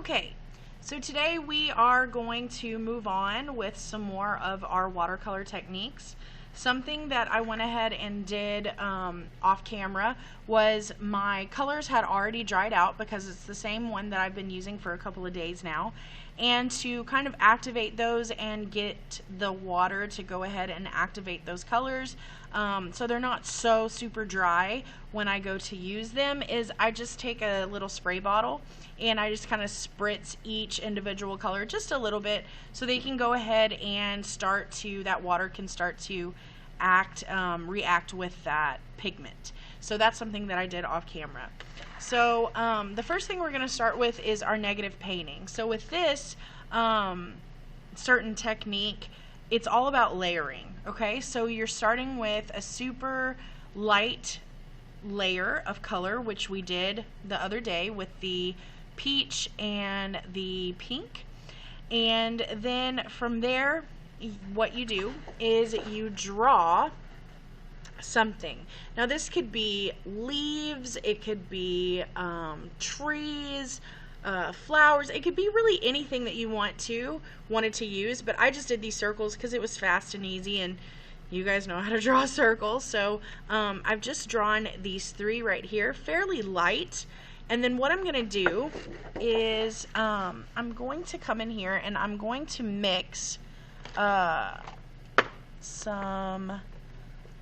Okay, so today we are going to move on with some more of our watercolor techniques. Something that I went ahead and did off camera was my colors had already dried out because it's the same one that I've been using for a couple of days now. And to kind of activate those and get the water to go ahead and activate those colors so they're not so super dry when I go to use them, is I just take a little spray bottle and I just kind of spritz each individual color just a little bit so they can go ahead and that water can start to react with that pigment. So that's something that I did off camera. So the first thing we're going to start with is our negative painting. So with this certain technique, it's all about layering. Okay, so you're starting with a super light layer of color, which we did the other day with the peach and the pink, and then from there what you do is you draw something. Now this could be leaves, it could be trees, flowers, it could be really anything that you wanted to use, but I just did these circles because it was fast and easy, and you guys know how to draw circles. So I've just drawn these three right here, fairly light. And then what I'm going to do is I'm going to come in here and I'm going to mix some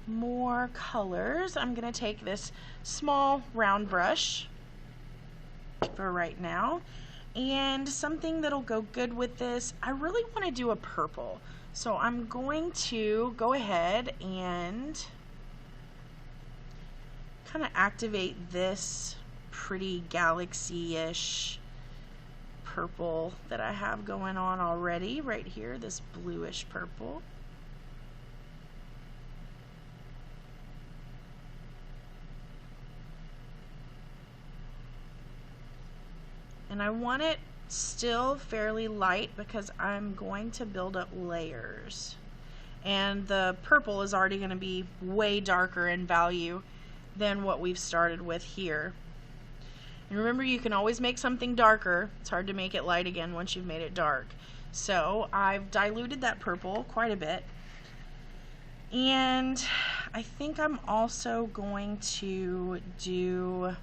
more colors. I'm going to take this small round brush for right now, and something that'll go good with this, I really want to do a purple. So I'm going to go ahead and kind of activate this pretty galaxy-ish purple that I have going on already right here, this bluish purple. And I want it still fairly light because I'm going to build up layers. And the purple is already going to be way darker in value than what we've started with here. And remember, you can always make something darker. It's hard to make it light again once you've made it dark. So I've diluted that purple quite a bit. And I think I'm also going to do,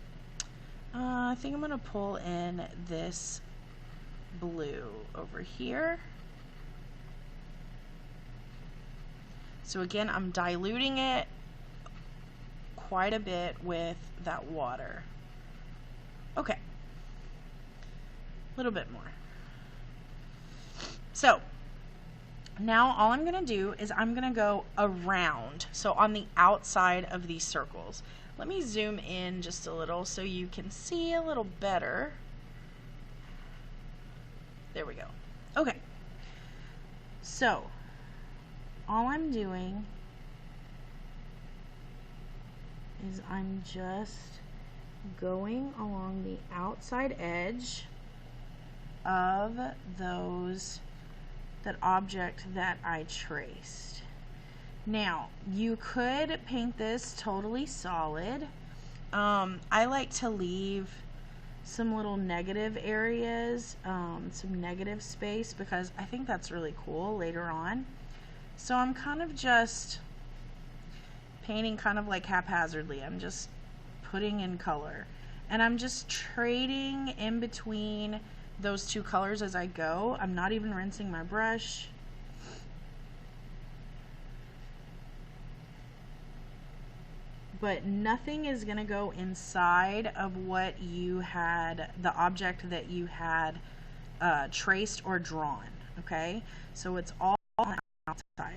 I think I'm going to pull in this blue over here. So again, I'm diluting it quite a bit with that water. Okay, a little bit more. So now all I'm going to do is I'm going to go around, so on the outside of these circles. Let me zoom in just a little so you can see a little better. There we go. Okay, so all I'm doing is I'm just going along the outside edge of that object that I traced. Now, you could paint this totally solid. I like to leave some little negative areas, some negative space, because I think that's really cool later on. So I'm kind of just painting kind of like haphazardly. I'm just putting in color, and I'm just trading in between those two colors as I go. I'm not even rinsing my brush. But nothing is going to go inside of what you had, the object that you had traced or drawn, okay? So it's all on the outside.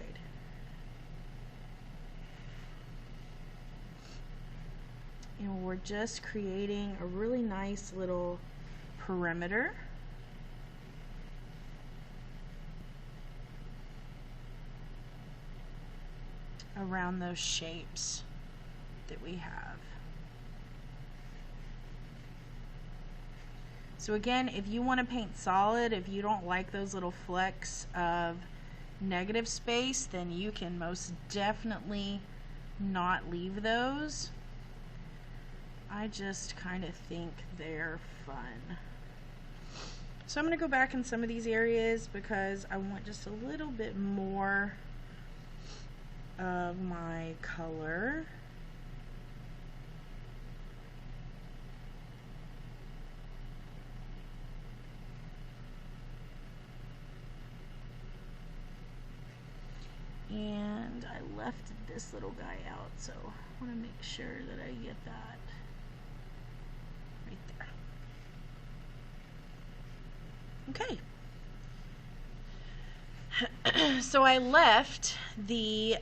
And we're just creating a really nice little perimeter. Around those shapes that we have. So again, if you want to paint solid, if you don't like those little flecks of negative space, then you can most definitely not leave those. I just kind of think they're fun. So I'm going to go back in some of these areas because I want just a little bit more of my color. And I left this little guy out, so I want to make sure that I get that right there. Okay. So I left the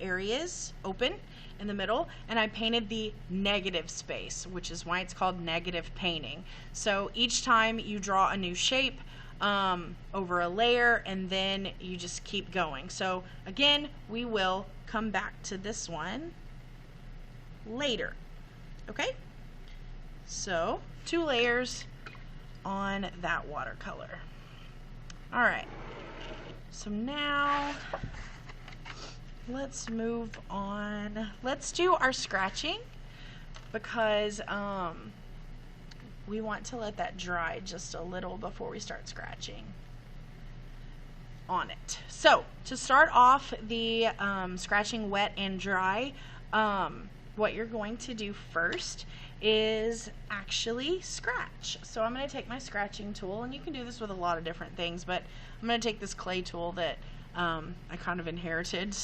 areas open in the middle, and I painted the negative space, which is why it's called negative painting. So each time you draw a new shape over a layer, and then you just keep going. So again, we will come back to this one later. Okay? So 2 layers on that watercolor. Alright, so now let's move on. Let's do our scratching because we want to let that dry just a little before we start scratching on it. So to start off the scratching wet and dry, what you're going to do first is actually scratch. So I'm going to take my scratching tool, and you can do this with a lot of different things, but I'm going to take this clay tool that I kind of inherited.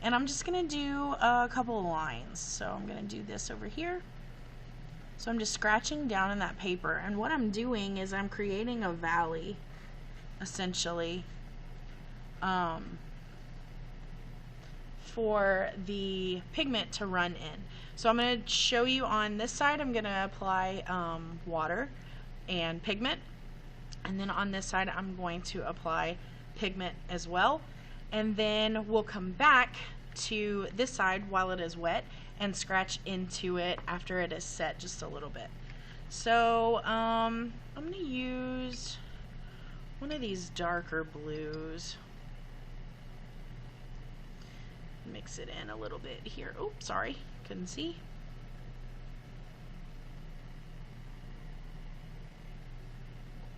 And I'm just going to do a couple of lines. So I'm going to do this over here. So I'm just scratching down in that paper, and what I'm doing is I'm creating a valley, essentially, for the pigment to run in. So I'm going to show you on this side, I'm going to apply water and pigment, and then on this side I'm going to apply pigment as well, and then we'll come back to this side while it is wet and scratch into it after it is set just a little bit. So I'm going to use one of these darker blues. Mix it in a little bit here. Oh, sorry, couldn't see.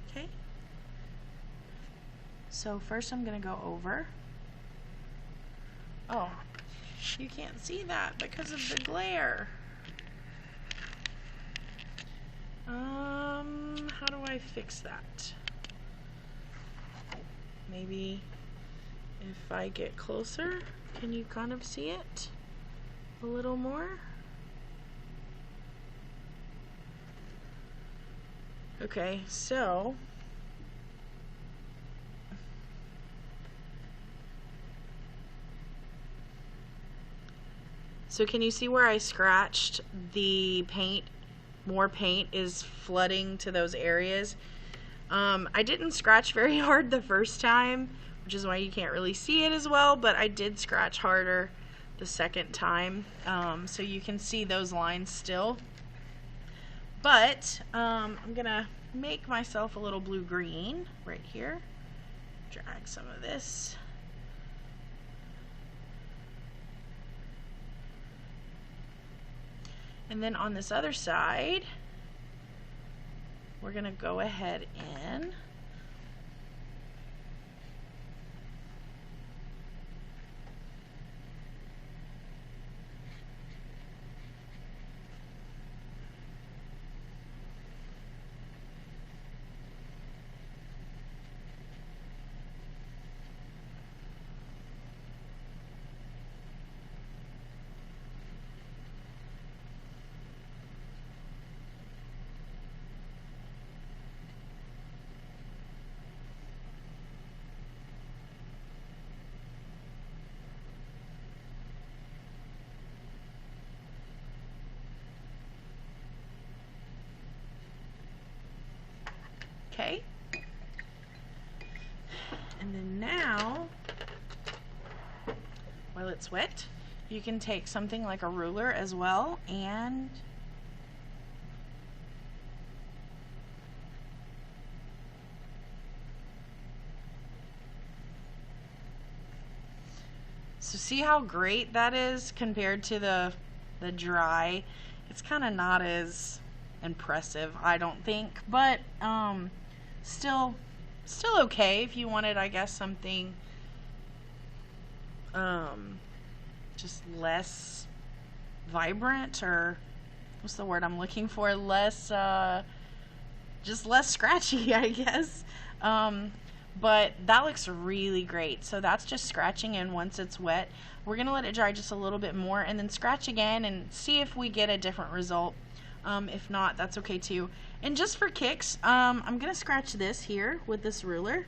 Okay. So first I'm going to go over. Oh, you can't see that because of the glare. How do I fix that? Maybe if I get closer, can you kind of see it a little more? Okay, so can you see where I scratched the paint? More paint is flooding to those areas. I didn't scratch very hard the first time, which is why you can't really see it as well, but I did scratch harder the second time, so you can see those lines still. But I'm gonna make myself a little blue-green right here. Drag some of this. And then on this other side, we're gonna go ahead and okay. And then now, while it's wet, you can take something like a ruler as well and so see how great that is compared to the dry. It's kind of not as impressive, I don't think, but still okay if you wanted, I guess, something just less vibrant, or what's the word I'm looking for, less just less scratchy, I guess. But that looks really great. So that's just scratching in once it's wet. We're gonna let it dry just a little bit more and then scratch again and see if we get a different result. If not, that's okay too. And just for kicks, I'm gonna scratch this here with this ruler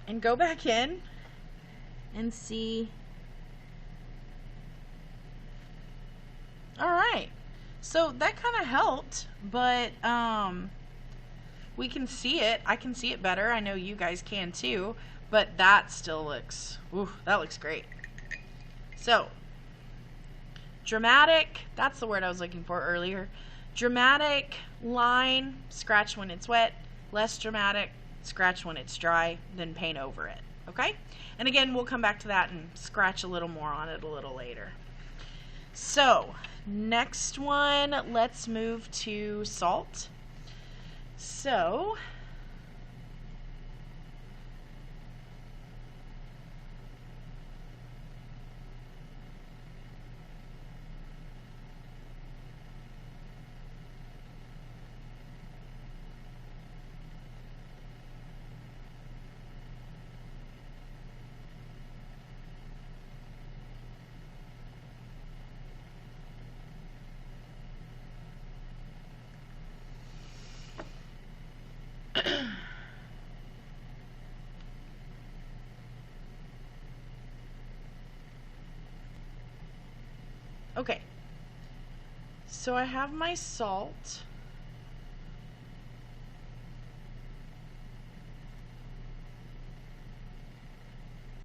and go back in and see. Alright, so that kind of helped, but we can see it. I can see it better. I know you guys can too, but that still looks, ooh, that looks great. So, dramatic, that's the word I was looking for earlier. Dramatic line, scratch when it's wet. Less dramatic, scratch when it's dry, then paint over it. Okay? And again, we'll come back to that and scratch a little more on it a little later. So, next one, let's move to salt. So, okay, so I have my salt,